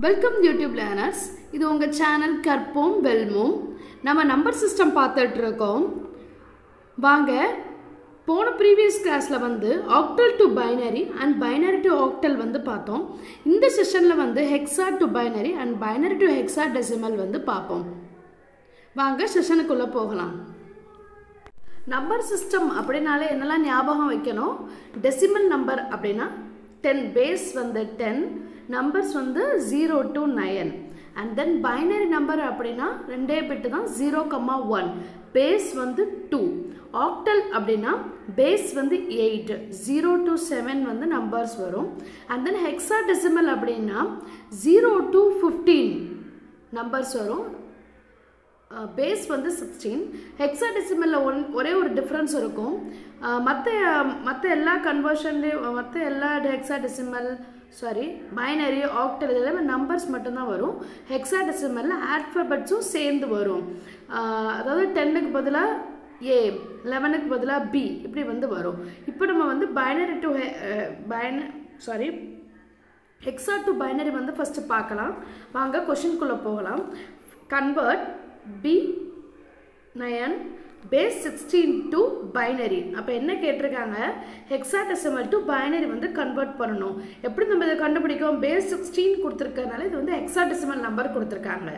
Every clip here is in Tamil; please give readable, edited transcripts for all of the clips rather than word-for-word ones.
Welcome YouTube learners. இது உங்கள் சேனல் கற்போம் வெல்மோம். நம்ம நம்பர் சிஸ்டம் பார்த்துட்டு இருக்கோம். வாங்க, போன ப்ரீவியஸ் கிளாஸில் வந்து octal to binary and binary to octal வந்து பார்த்தோம். இந்த செஷனில் வந்து hexa to binary and binary to hexa decimal வந்து பார்ப்போம். வாங்க செஷனுக்குள்ளே போகலாம். நம்பர் சிஸ்டம் அப்படின்னாலே என்னெல்லாம் ஞாபகம் வைக்கணும்? டெசிமல் நம்பர் அப்படின்னா 10 பேஸ் வந்து 10, நம்பர்ஸ் வந்து 0 to 9. And then binary number அப்படின்னா ரெண்டே பிட்டு தான், 0,1, பேஸ் வந்து 2. ஆக்டல் அப்படின்னா பேஸ் வந்து 8, 0 to 7 வந்து நம்பர்ஸ் வரும். அண்ட் தென் ஹெக்ஸா டெசிமல் அப்படின்னா 0 to 15 நம்பர்ஸ் வரும். பேஸ் வந்து 16. ஹெக்ஸாடெசிமலில் ஒரே ஒரு டிஃப்ரென்ஸ் இருக்கும். மற்ற எல்லா கன்வர்ஷன்லேயும் மற்ற எல்லா ஹெக்ஸாடெசிமல் பைனரி ஆக்டல் இதெல்லாமே நம்பர்ஸ் மட்டும்தான் வரும். ஹெக்ஸாடெசிமலில் ஆல்ஃபபெட்ஸும் சேர்ந்து வரும். அதாவது 10க்கு பதிலாக A, 11க்கு பதிலாக B இப்படி வந்து வரும். இப்போ நம்ம வந்து binary to hexa to binary வந்து ஃபஸ்ட்டு பார்க்கலாம். வாங்க கொஷின்குள்ளே போகலாம். Convert B9 base 16 to binary. அப்போ என்ன கேட்டிருக்காங்க? ஹெக்ஸாடெசிமல் டு பைனரி வந்து கன்வெர்ட் பண்ணணும். எப்படி நம்ம இதை கண்டுபிடிக்கும்? பேஸ் 16 கொடுத்துருக்கனால இது வந்து ஹெக்ஸாடெசிமல் நம்பர் கொடுத்துருக்காங்க.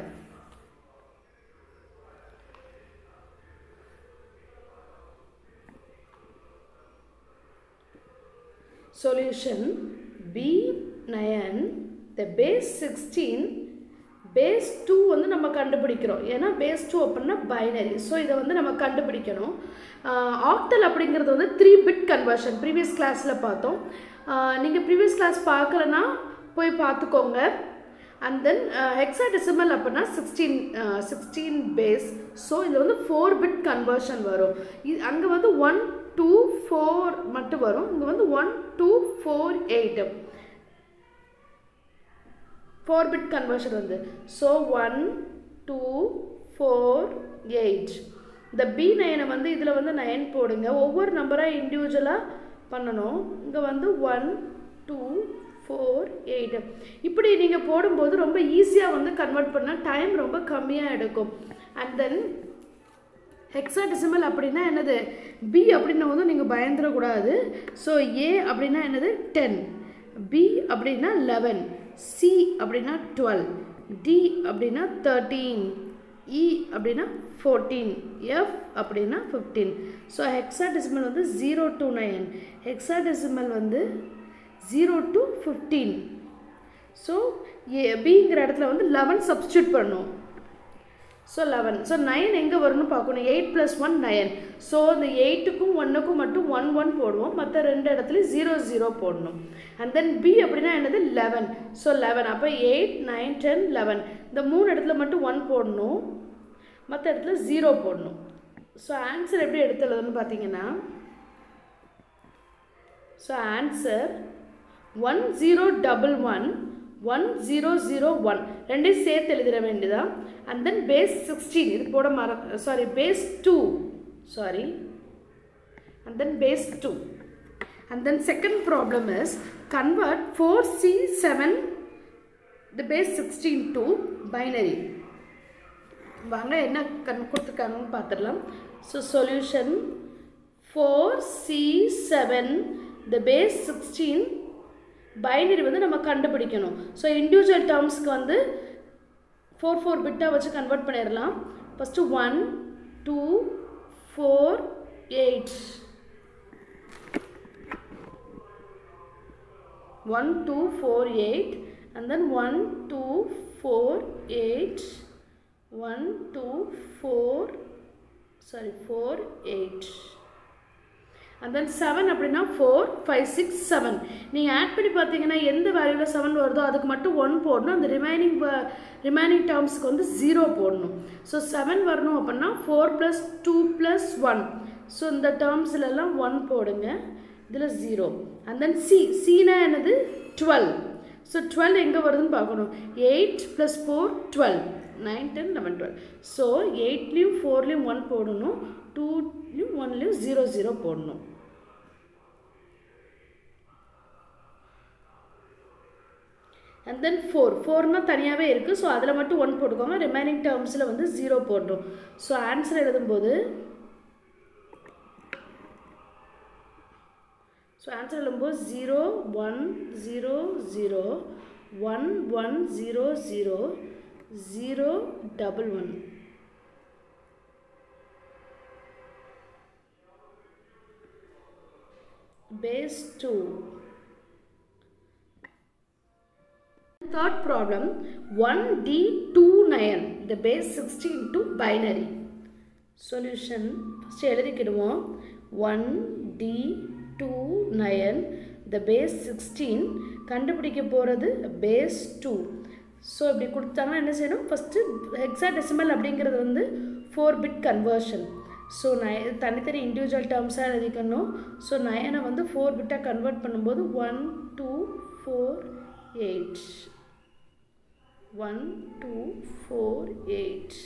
Solution B9 the base 16 base 2 வந்து நம்ம கண்டுபிடிக்கிறோம். ஏன்னா பேஸ் 2 அப்படின்னா பைனரி. ஸோ இதை வந்து நம்ம கண்டுபிடிக்கணும். ஆக்டல் அப்படிங்கிறது வந்து 3 பிட் கன்வர்ஷன் ப்ரீவியஸ் கிளாஸில் பார்த்தோம். நீங்கள் ப்ரீவியஸ் கிளாஸ் பார்க்கலன்னா போய் பார்த்துக்கோங்க. அண்ட் தென் ஹெக்ஸாடெசிமல் அப்படின்னா 16 பேஸ். ஸோ இதில் வந்து 4 பிட் கன்வர்ஷன் வரும். அங்கே வந்து 1 2 4 மட்டும் வரும். இங்கே வந்து 1 2 4 8 4 பிட் கன்வர்ஷன் வந்து. ஸோ 1 2 4 8. இந்த B9 வந்து இதில் வந்து 9 போடுங்க. ஒவ்வொரு நம்பராக இண்டிவிஜுவலாக பண்ணணும். இங்கே வந்து 1 2 4 8 இப்படி நீங்கள் போடும்போது ரொம்ப ஈஸியாக வந்து கன்வெர்ட் பண்ணால் டைம் ரொம்ப கம்மியாக எடுக்கும். அண்ட் தென் ஹெக்ஸாடெசிமல் அப்படின்னா என்னது? B அப்படின்னும் போது நீங்கள் பயந்துடக்கூடாது. ஸோ A அப்படின்னா என்னது? 10, B அப்படின்னா 11, C அப்படின்னா 12, D அப்படின்னா 13, E அப்படின்னா 14, F அப்படின்னா 15. ஸோ ஹெக்ஸாடெசிமல் வந்து 0 to 9, ஹெக்ஸாடெசிமல் வந்து 0 to 15. ஸோ Bங்கிற இடத்துல வந்து 11 சப்ஸ்டியூட் பண்ணணும். ஸோ 11. ஸோ 9 எங்கே வரும்னு பார்க்கணும். 8 + 1 9. ஸோ இந்த 8க்கும் 1க்கும் மட்டும் 1 1 போடுவோம். மற்ற ரெண்டு இடத்துலையும் 0 0 போடணும். அண்ட் தென் B அப்படின்னா என்னது? 11. ஸோ 11. அப்போ 8 9 10 11. இந்த 3 இடத்துல மட்டும் 1 போடணும், மற்ற இடத்துல 0 போடணும். ஸோ ஆன்சர் எப்படி எடுத்துள்ளதுன்னு பார்த்தீங்கன்னா, ஸோ ஆன்சர் 1011 1001 ரெண்டையும் சேர்த்து எழுதிட வேண்டியதான். அண்ட் தென் பேஸ் 16 இது போட base 2 and then base 2. And then second problem is convert 4C7 the base 16 to binary. வாங்க என்ன கொடுத்துருக்காங்கன்னு பார்த்துடலாம். So solution 4C7 the base 16 binary வந்து நம்ம கண்டுபிடிக்கணும். ஸோ இண்டிவிஜுவல் டேர்ம்ஸ்க்கு வந்து 4 பிட்டாக வச்சு கன்வெர்ட் பண்ணிடலாம். First 1 2 4 8 1 2 4 8 and then 1 2 4 8 1 2 4 8 and then 7 அப்படின்னா 4 5 6 7. நீங்கள் ஆட் பண்ணி பார்த்தீங்கன்னா எந்த வேல்யூவில் 7 வருதோ அதுக்கு மட்டும் 1 போடணும். அந்த ரிமைனிங் டேர்ம்ஸ்க்கு வந்து 0 போடணும். ஸோ 7 வரணும் அப்படின்னா 4 + 2 + 1. ஸோ இந்த டேர்ம்ஸ்லாம் 1 போடுங்க, இதில் 0. அண்ட் தென் சினா என்னது? 12. ஸோ 12 எங்கே வருதுன்னு பார்க்கணும். 8 + 4 12 9 10 11 12. ஸோ 8லேயும் 4லேயும் 1 போடணும், 2லேயும் 1லேயும் 0 0 போடணும். and then 4 தனியாகவே இருக்குது. ஸோ அதில் மட்டும் 1 போட்டுக்கோங்க. ரிமைனிங் டேர்ம்ஸில் வந்து 0 போடுறோம். ஸோ ஆன்சர் எழுதும்போது ஸோ ஆன்சர் எழுதும்போது 0 1 0 0 1 1 0 0 0 1 1. Base 2. Third problem 1D29 the base 16 to binary. Solution first எழுதிக்கிடுவோம். 1D29 the base 16 கண்டுபிடிக்க போகிறது base 2. ஸோ இப்படி கொடுத்தாங்கன்னா என்ன செய்யணும், ஃபஸ்ட்டு ஹெக்ஸாடெசிமல் அப்படிங்கிறது வந்து 4-bit கன்வர்ஷன். ஸோ தனித்தனி இண்டிவிஜுவல் டேர்ம்ஸாக எழுதிக்கணும். ஸோ 9 வந்து 4-பிட்டாக கன்வெர்ட் பண்ணும்போது 1 2 4 8 1 2 4 8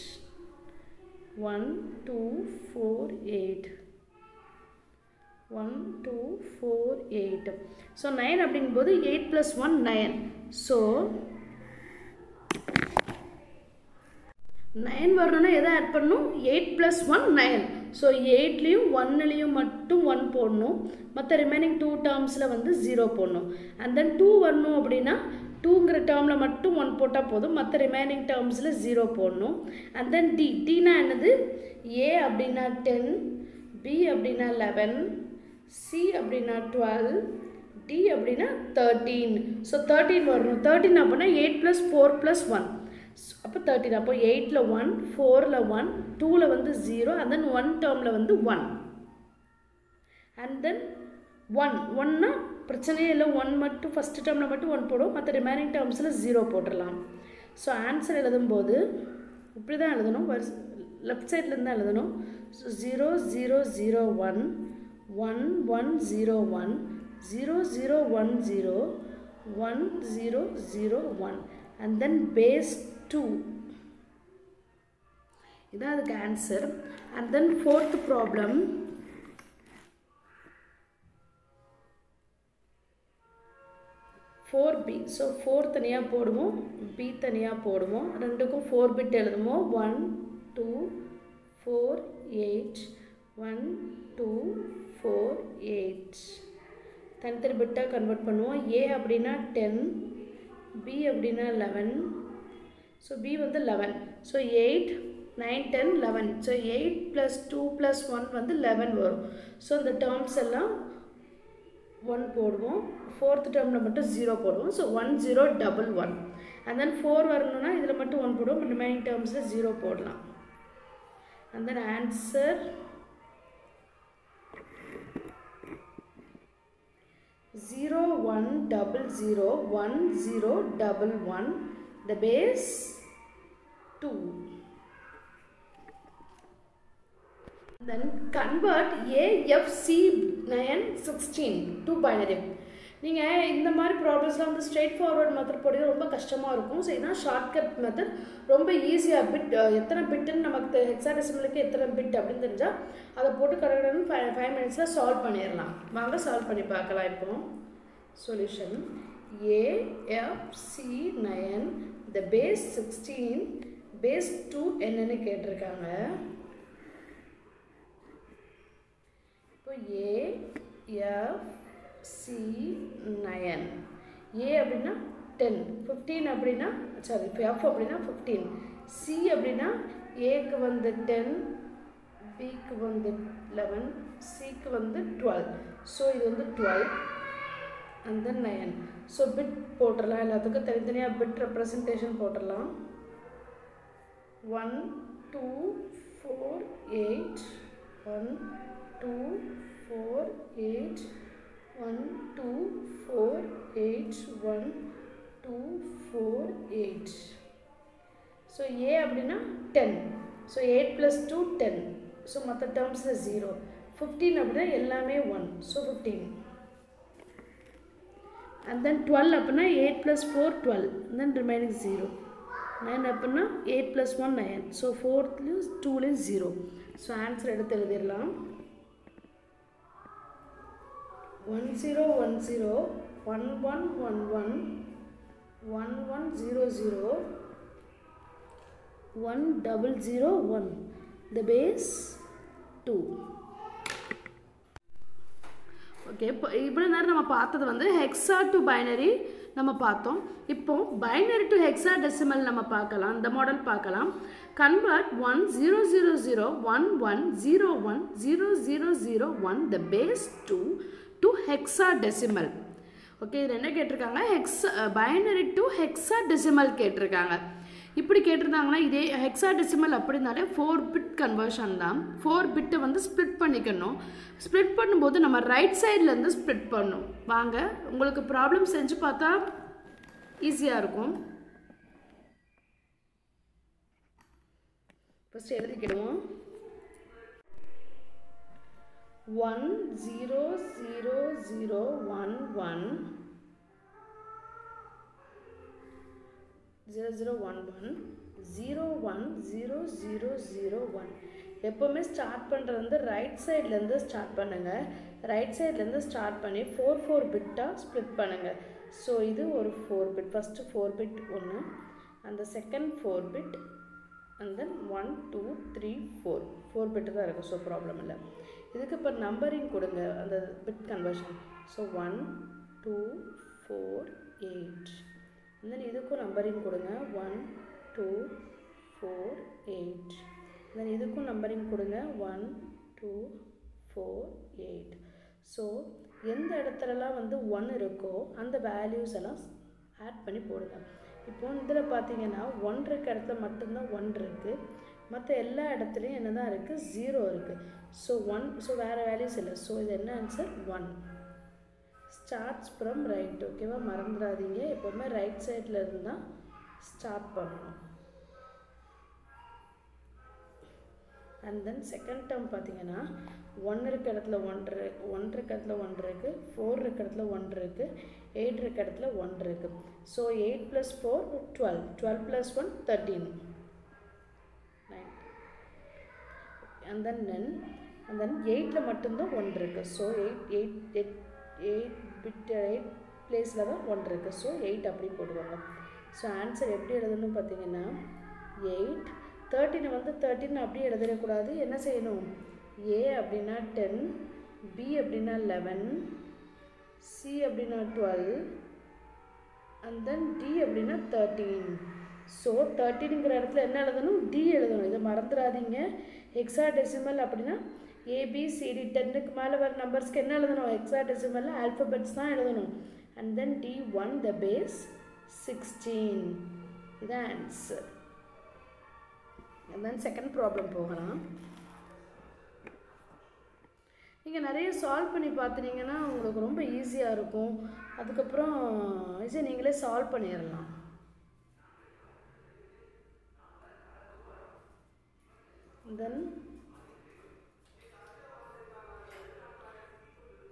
1 2 4 8 1 2 4 8. ஸோ 9 அப்படிங்கும்போது 8 + 1 9. ஸோ 9 வரணும்னா எதை ஆட் பண்ணணும், 8 + 1 9. ஸோ 8லேயும் 1லேயும் மட்டும் 1 போடணும். மற்ற ரிமைனிங் 2 டேர்ம்ஸில் வந்து 0 போடணும். அண்ட் தென் 2 வரணும் அப்படின்னா 2ங்கிற டேர்மில் மட்டும் 1 போட்டால் போதும். மற்ற ரிமைனிங் டேர்ம்ஸில் 0 போடணும். அண்ட் தென் டீனா என்னது, ஏ அப்படின்னா 10, பி அப்படின்னா 11, சி அப்படின்னா 12, டி அப்படின்னா 13. ஸோ 13 வரணும். 13 அப்படின்னா 8 + 4 + 1. அப்போ 13. அப்போ 8ல் 1 4ல் 1 2ல் வந்து 0 and then 1 டேர்மில் வந்து 1 and then 1னா பிரச்சனையே இல்லை. 1 மட்டும் ஃபஸ்ட்டு டேர்மில் மட்டும் 1 போடும். மற்ற ரிமைனிங் டேர்ம்ஸில் 0 போட்டுடலாம். ஸோ ஆன்சர் எழுதும்போது இப்படி தான் எழுதணும், லெஃப்ட் சைட்லேருந்து தான் எழுதணும். So 0 0 0 1 1 1 0 1 0 0 1 0 1 0 0 1 and then base 2. இதான் அதுக்கு answer. And then fourth problem 4b. So 4 தனியாக போடுவோம், b தனியாக போடுவோம். ரெண்டுக்கும் 4-bit எழுதுவோம். 1 2 4 8 1 2 4 8 தனித்தனி பிட்டாக கன்வெர்ட் பண்ணுவோம். a அப்படின்னா 10, b அப்படின்னா 11. ஸோ b வந்து 11. ஸோ 8 9 10 11. ஸோ 8 + 2 + 1 வந்து 11 வரும். ஸோ இந்த டேர்ம்ஸ் எல்லாம் 1 போடுவோம். ஃபோர்த் டேர்மில் மட்டும் 0 போடுவோம். ஸோ 1 0 1 1 அண்ட் தென் 4 வரணும்னா இதில் மட்டும் 1 போடுவோம். ரிமைனிங் டேர்ம்ஸில் 0 போடலாம். And then answer 0 1 0 0 1 0 1 1 the base 2. Then convert AFC9 16 to binary. நீங்கள் இந்த மாதிரி ப்ராப்ளம்ஸ்லாம் வந்து ஸ்ட்ரெயிட் ஃபார்வர்ட் மெத்தட் போடுறது ரொம்ப கஷ்டமாக இருக்கும். ஸோ இதுதான் ஷார்ட்கட் மெத்தட். ரொம்ப ஈஸியாக பிட் எத்தனை பிட்டுன்னு நமக்கு ஹெக்ஸாடெசிமலுக்கு எத்தனை பிட் அப்படின்னு தெரிஞ்சால் அதை போட்டு கடகடன்னு 5 minutesல சால்வ் பண்ணிடலாம். வாங்க சால்வ் பண்ணி பார்க்கலாம். இப்போ solution AFC9 the base 16 base 2 என்னன்னு கேட்டிருக்காங்க. இப்போ AFC9 A அப்படின்னா 10, 15 அப்படின்னா சாரி F அப்படின்னா 15, C அப்படின்னா Aக்கு வந்து 10, Bக்கு வந்து 11, Cக்கு வந்து 12. ஸோ இது வந்து 12 and then 9. ஸோ பிட் போட்டுடலாம். எல்லாத்துக்கும் தனித்தனியாக பிட் ரெப்ரசன்டேஷன் போட்டுடலாம். 1 2 4 8 1 2 4 8 1 2 4 8 1 2 4 8. ஸோ A அப்படின்னா 10. ஸோ 8 + 2 10. ஸோ மற்ற டேர்ம்ஸில் 0. 15 அப்படின்னா எல்லாமே 1. ஸோ 15. and then 12 அப்படின்னா 8 + 4 12 and then remaining 0. 9 அப்படின்னா 8 + 1 9. ஸோ 4லேயும் 2லேயும் 0. ஸோ ஆன்சர் எடுத்து எழுதிடலாம். 1 0 1 0 1 1 1 1 1100 1001 the base 2. ஓகே, இப்போ இவ்வளோ நேரம் நம்ம பார்த்தது வந்து ஹெக்ஸா டு பைனரி நம்ம பார்த்தோம். இப்போ பைனரி டு ஹெக்ஸா டெசிமல் நம்ம பார்க்கலாம். இந்த மாடல் பார்க்கலாம். Convert 100011010001 the base 2 to hexa decimal. Okay, இது என்ன கேட்டிருக்காங்க? பைனரி டு ஹெக்ஸா டெசிமல் கேட்டிருக்காங்க. இப்படி கேட்டிருந்தாங்கன்னா இதே ஹெக்ஸா டெசிமல் அப்படின்னாலே 4 பிட் கன்வர்ஷன் தான். 4 பிட்டை வந்து ஸ்ப்ளிட் பண்ணிக்கணும். ஸ்ப்ளிட் பண்ணும்போது நம்ம ரைட் சைட்லேருந்து ஸ்ப்ளிட் பண்ணணும். வாங்க உங்களுக்கு ப்ராப்ளம் செஞ்சு பார்த்தா ஈஸியாக இருக்கும். ஃபஸ்ட் எழுதிக்கிடுவோம். 100011 0011 010001. எப்போவுமே ஸ்டார்ட் பண்ணுறது வந்து ரைட் சைட்லேருந்து ஸ்டார்ட் பண்ணுங்கள். ரைட் சைட்லேருந்து ஸ்டார்ட் பண்ணி 4 பிட்டாக ஸ்ப்ளிட் பண்ணுங்கள். ஸோ இது ஒரு 4 பிட். ஃபஸ்ட்டு 4 பிட் ஒன்று, அந்த செகண்ட் 4 பிட், அண்ட் தென் 1 2 3 4 பிட்டு தான் இருக்குது. ஸோ ப்ராப்ளம் இல்லை. இதுக்கு இப்போ நம்பரிங் கொடுங்க அந்த பிட் கன்வர்ஷன். ஸோ 1 2 4 8. தென் இதுக்கும் நம்பரிங் கொடுங்க 1 2 4 8. தென் இதுக்கும் நம்பரிங் கொடுங்க 1 2 4 8. ஸோ எந்த இடத்துலலாம் வந்து 1 இருக்கோ அந்த வேல்யூஸ் எல்லாம் ஆட் பண்ணி போடுங்க. இப்போ இதில் பார்த்தீங்கன்னா 1 இருக்க இடத்துல மட்டும்தான் 1 இருக்குது. மற்ற எல்லா இடத்துலையும் என்ன தான் இருக்குது? 0 இருக்குது. ஸோ 1, ஸோ வேறு வேல்யூஸ் இல்லை. ஸோ இது என்ன ஆன்சர்? 1. Starts from right. ஓகேவா? மறந்துடாதீங்க, எப்போவுமே ரைட் சைடில் இருந்தால் ஸ்டார்ட் பண்ணணும். அண்ட் தென் செகண்ட் டேர்ம் பார்த்தீங்கன்னா 1 இருக்க இடத்துல 1 இருக்க இடத்துல 1 இருக்குது, 4 இருக்க இடத்துல 1 இருக்குது, 8 இருக்க இடத்துல 1 இருக்குது. ஸோ 8 + 4 12, 12 + 1 13, 9. அண்ட் தென் 8ல் மட்டும்தான் 1 இருக்குது. ஸோ 8 பிளேஸில் தான் 1 இருக்குது. ஸோ 8 அப்படி போடுவாங்க. ஸோ ஆன்சர் எப்படி எழுதணும்னு பார்த்தீங்கன்னா 8. 13 வந்து 13 அப்படியே எழுதிடக்கூடாது. என்ன செய்யணும்? ஏ அப்படின்னா 10, பி அப்படின்னா 11, சி அப்படின்னா 12, அண்ட் தென் டி அப்படின்னா 13. ஸோ 13ங்கிற இடத்துல என்ன எழுதணும்? டி எழுதணும். இதை மறந்துடாதீங்க. ஹெக்ஸா டெசிமல் அப்படின்னா ஏபிசிடி 10க்கு மேலே வர நம்பர்ஸ்க்கு என்ன எழுதணும்? ஹெக்ஸா டெசிமலில் ஆல்ஃபபெட்ஸ் தான் எழுதணும். And then D1 the base 16. இதுதான் answer. And then second problem போகலாம். நீங்கள் நிறைய சால்வ் பண்ணி பார்த்துனீங்கன்னா உங்களுக்கு ரொம்ப ஈஸியாக இருக்கும். அதுக்கப்புறம் ஈஸியாக நீங்களே சால்வ் பண்ணிடலாம். தென்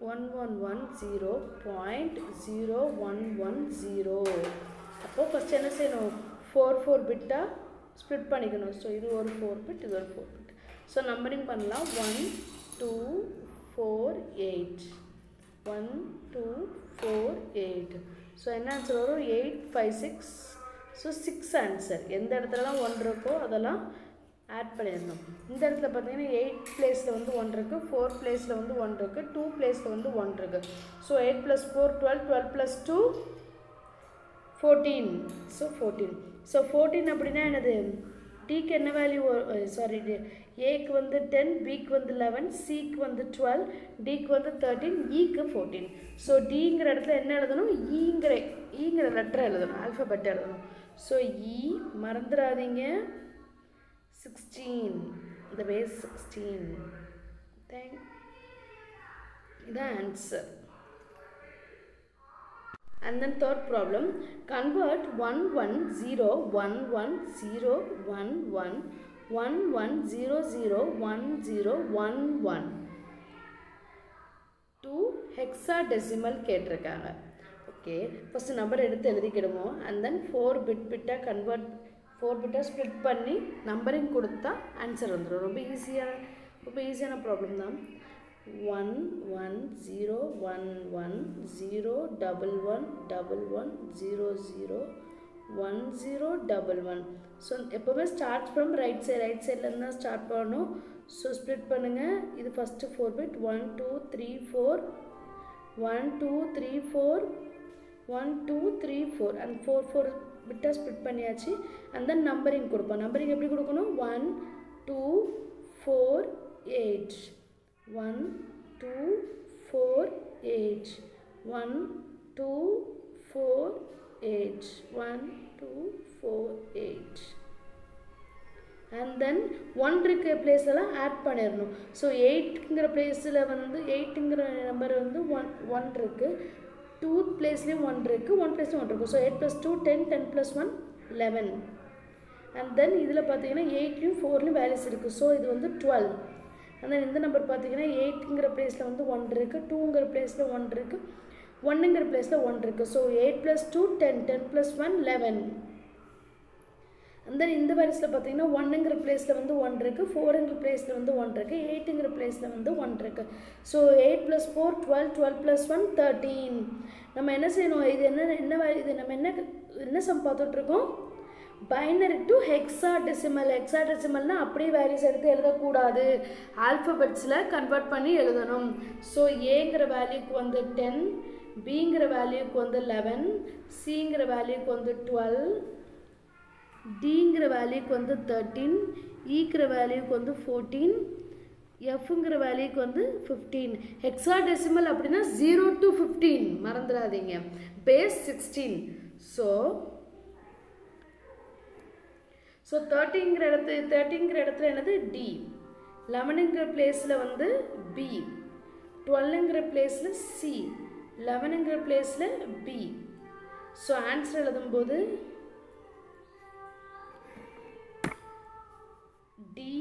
1110.0110. அப்போது ஃபஸ்ட் என்ன செய்யணும்? 4 பிட்டாக ஸ்ப்ளிட் பண்ணிக்கணும். ஸோ இது ஒரு 4 பிட், இது ஒரு 4 பிட். ஸோ நம்பரிங் பண்ணலாம். 1 2 4 8, 1 2 4 8. ஸோ என்ன ஆன்சர் வரும்? 8 5 6. So 6 answer. எந்த இடத்துலலாம் 1 இருக்கோ அதெல்லாம் ஆட் பண்ணிடணும். இந்த இடத்துல பார்த்தீங்கன்னா 8 பிளேஸில் வந்து 1 இருக்குது, 4 பிளேஸில் வந்து 1 இருக்குது, 2 பிளேஸில் வந்து 1 இருக்குது. ஸோ 8 + 4 12, 12 + 2 14. ஸோ 14. ஸோ 14 அப்படின்னா என்னது? டிக்கு என்ன வேல்யூ? சாரி, ஏக்கு வந்து 10, பிக்கு வந்து 11, சிக்கு வந்து 12, டிக்கு வந்து 13, ஈக்கு 14. ஸோ டிங்கிற இடத்துல என்ன எழுதணும்? ஈங்கிற லெட்டர் எழுதணும், ஆல்ஃபபெட் எழுதணும். ஸோ இ மறந்துடாதீங்க. 16, the base 16. The answer. And then third problem, convert 11011111001011 to hexadecimal கேட்டிருக்காங்க. ஓகே, ஃபஸ்ட்டு நம்பர் எடுத்து எழுதிக்கிடுவோம். அண்ட் தென் 4 பிட்டாக கன்வெர்ட் 4 பிட்டாக ஸ்ப்ளிட் பண்ணி நம்பரிங் கொடுத்தா ஆன்சர் வந்துடும். ரொம்ப ஈஸியான ப்ராப்ளம் தான். 1 1 0 1 1 0 1 1 1 1 0 0 1 0 1 1. ஸோ எப்போவுமே ஸ்டார்ட் ஃப்ரம் ரைட் சைட்லேருந்து தான் ஸ்டார்ட் பண்ணணும். ஸோ ஸ்ப்ளிட் பண்ணுங்கள். இது ஃபஸ்ட்டு 4 பிட் 1 2 3 4 1 2 3 4 1 2 3 4 அண்ட் 4 பிட்டாக ஸ்ப்ளிட் பண்ணியாச்சு. அண்ட் தென் நம்பரிங் கொடுப்போம். நம்பரிங் எப்படி கொடுக்கணும்? 1 2 4 8 1 2 4 8 1 2 4 8 1 2 4 8 and then 1 இருக்க பிளேஸ்லாம் ஆட் பண்ணிடணும். ஸோ 8ங்கிற பிளேஸில் வந்து 8ங்கிற நம்பர் வந்து 1 இருக்குது. 2 பிளேஸ்லேயும் 1 இருக்குது, 1 பிளேஸ்லையும் 1 இருக்குது. ஸோ 8 + 2 10 10 + 1 11 அண்ட் தென் இதில் பார்த்தீங்கன்னா 8லையும் 4லையும் வேல்யூஸ் இருக்குது. ஸோ இது வந்து 12. அண்ட் தென் இந்த நம்பர் பார்த்தீங்கன்னா 8ங்கிற பிளேஸில் வந்து 1 இருக்குது, 2ங்கிற பிளேஸில் 1 இருக்குது, 1ங்கிற பிளேஸில் 1 இருக்குது. ஸோ 8 + 2 10 10 + 1 11. அண்ட் தென் இந்த வேல்யூஸில் பார்த்தீங்கன்னா 1ங்கிற பிளேஸில் வந்து 1 இருக்குது, 4ங்கிற பிளேஸில் வந்து 1 இருக்குது, 8ங்கிற பிளேஸில் வந்து 1 இருக்குது. ஸோ 8 + 4 12 12 + 1 13. நம்ம என்ன செய்யணும்? இது இது நம்ம என்ன சம் பார்த்துட்ருக்கோம்? Binary to hexadecimal. ஹெக்ஸாடெசிமல்னால் அப்படியே வேல்யூஸ் எடுத்து எழுதக்கூடாது, ஆல்ஃபபெட்ஸில் கன்வெர்ட் பண்ணி எழுதணும். ஸோ ஏங்கிற வேல்யூக்கு வந்து 10, பிங்கிற வேல்யூக்கு வந்து 11, சிங்கிற வேல்யூக்கு வந்து 12, டிங்கிற வேல்யூக்கு வந்து 13, ஈக்கிற வேல்யூக்கு வந்து 14, எஃப்ங்கிற வேல்யூக்கு வந்து 15. ஹெக்ஸாடெசிமல் அப்படின்னா 0 to 15 மறந்துடாதீங்க. பேஸ் 16. ஸோ 30ங்கிற இடத்துல என்னது? டி. 11ங்கிற பிளேஸில் வந்து பி, 12ங்கிற பிளேஸில் சி, 11ங்கிற பிளேஸில் பி. ஸோ ஆன்சர் எழுதும்போது டி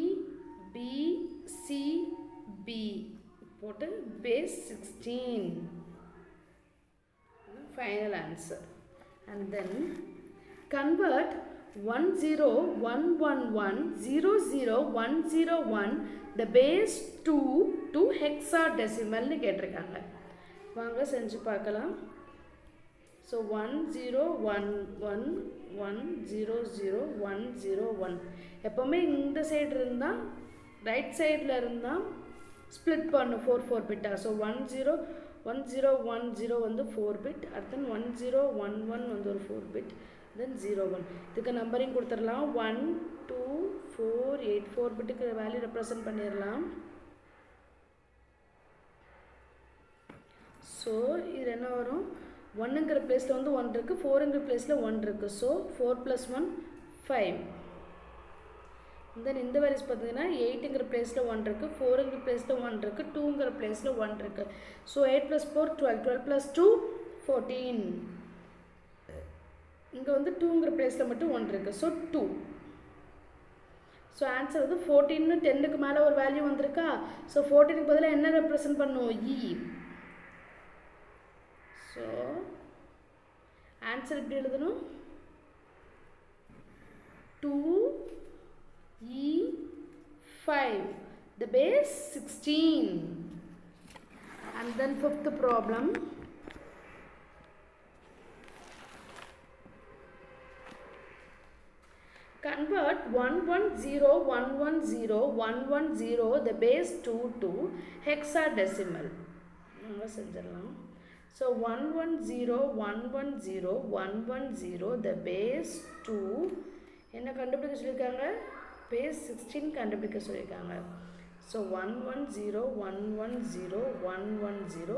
பி சி பி போட்டு base 16 final answer. And then convert 10111000101 the base 2 to hexadecimalனு கேட்டிருக்காங்க. வாங்க செஞ்சு பார்க்கலாம். ஸோ 10111000101 எப்போவுமே இந்த சைடு இருந்தால் ரைட் சைடில் இருந்தால் ஸ்ப்ளிட் பண்ணும் 4 பிட்டாக. ஸோ 1010 வந்து 4 பிட், அடுத்து 1011 வந்து ஒரு 4 பிட், தென் 01. இதுக்கு நம்பரிங் கொடுத்துடலாம். 1 2 4 8 4 பிட்டுக்கு வேல்யூ ரெப்ரசன்ட் பண்ணிடலாம். ஸோ இது என்ன வரும்? 1ங்கிற பிளேஸில் வந்து 1 இருக்குது, 4ங்கிற பிளேஸில் 1 இருக்குது. ஸோ 4 + 1 5. தென் இந்த வேல்யூஸ் பார்த்தீங்கன்னா 8ங்கிற பிளேஸில் 1 இருக்குது, 4ங்கிற பிளேஸில் 1 இருக்குது, 2ங்கிற பிளேஸில் 1 இருக்குது. ஸோ 8 + 4 12, 12 + 2 14. இங்கே வந்து 2ங்கிற பிளேஸில் மட்டும் 1 இருக்குது. ஸோ 2. ஸோ ஆன்சர் வந்து 14. 10க்கு மேலே ஒரு வேல்யூ வந்திருக்கா? ஸோ 14க்கு பதிலாக என்ன ரெப்ரசன்ட் பண்ணும்? இ. ஸோ ஆன்சர் எப்படி எழுதணும்? 2E5 the base 16. And then fifth problem. Convert 110110110 the base 2 to hexadecimal. So 110110110 the base 2 என்ன கண்டுபிடிக்க சொல்லிருக்காங்க? base 16 கண்டுபிடிக்க சொல்லிருக்காங்க. So 110110110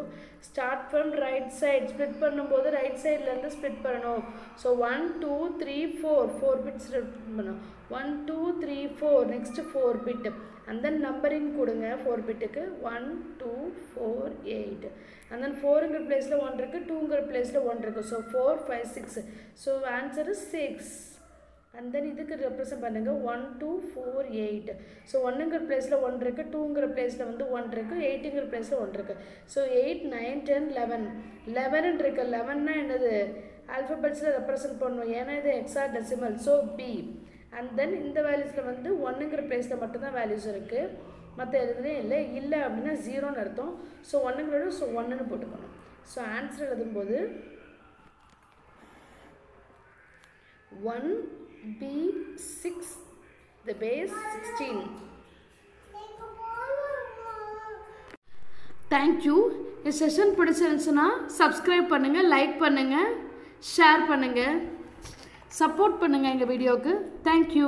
start from right side. split பண்ணும்போது right sideல இருந்து split பண்ணனும். So 1 2 3 4 bits split பண்ணனும். 1 2 3 4 next 4 bit and then numbering கொடுங்க 4 bitக்கு 1 2 4 8 and then 4ங்கிற பிளேஸ்ல 1 இருக்கு, 2ங்கிற பிளேஸ்ல 1 இருக்கு. So 4 5 6. So answer is 6. and then இதுக்கு ரெப்ரசன்ட் பண்ணுங்க 1 2 4 8. So 1ங்கிற பிளேஸ்ல 1 இருக்கு, 2ங்கிற பிளேஸ்ல வந்து 1 இருக்கு, 8ங்கிற பிளேஸ்ல 1 இருக்கு. So 8 9 10 11 11 இருக்கு. 11னா என்னது? ஆல்பபெட்ஸ்ல ரெப்ரசன்ட் பண்ணனும், ஏனா இது hexadecimal. So B. and then இந்த வேல்யூஸ்ல வந்து 1ங்கிற பிளேஸ்ல மட்டும் தான் வேல்யூஸ் இருக்கு. மற்ற எதுலேயும் இல்லை அப்படின்னா 0ன்னு அர்த்தம். ஸோ 1ங்கிறோட ஸோ 1ன்னு போட்டுக்கணும். ஸோ ஆன்சர் எழுதும்போது 1b6 the base 16. Thank you. இந்த செஷன் பிடிச்சிருந்துச்சுன்னா சப்ஸ்கிரைப் பண்ணுங்கள், லைக் பண்ணுங்கள், ஷேர் பண்ணுங்கள், சப்போர்ட் பண்ணுங்கள் எங்கள் வீடியோவுக்கு. தேங்க்யூ.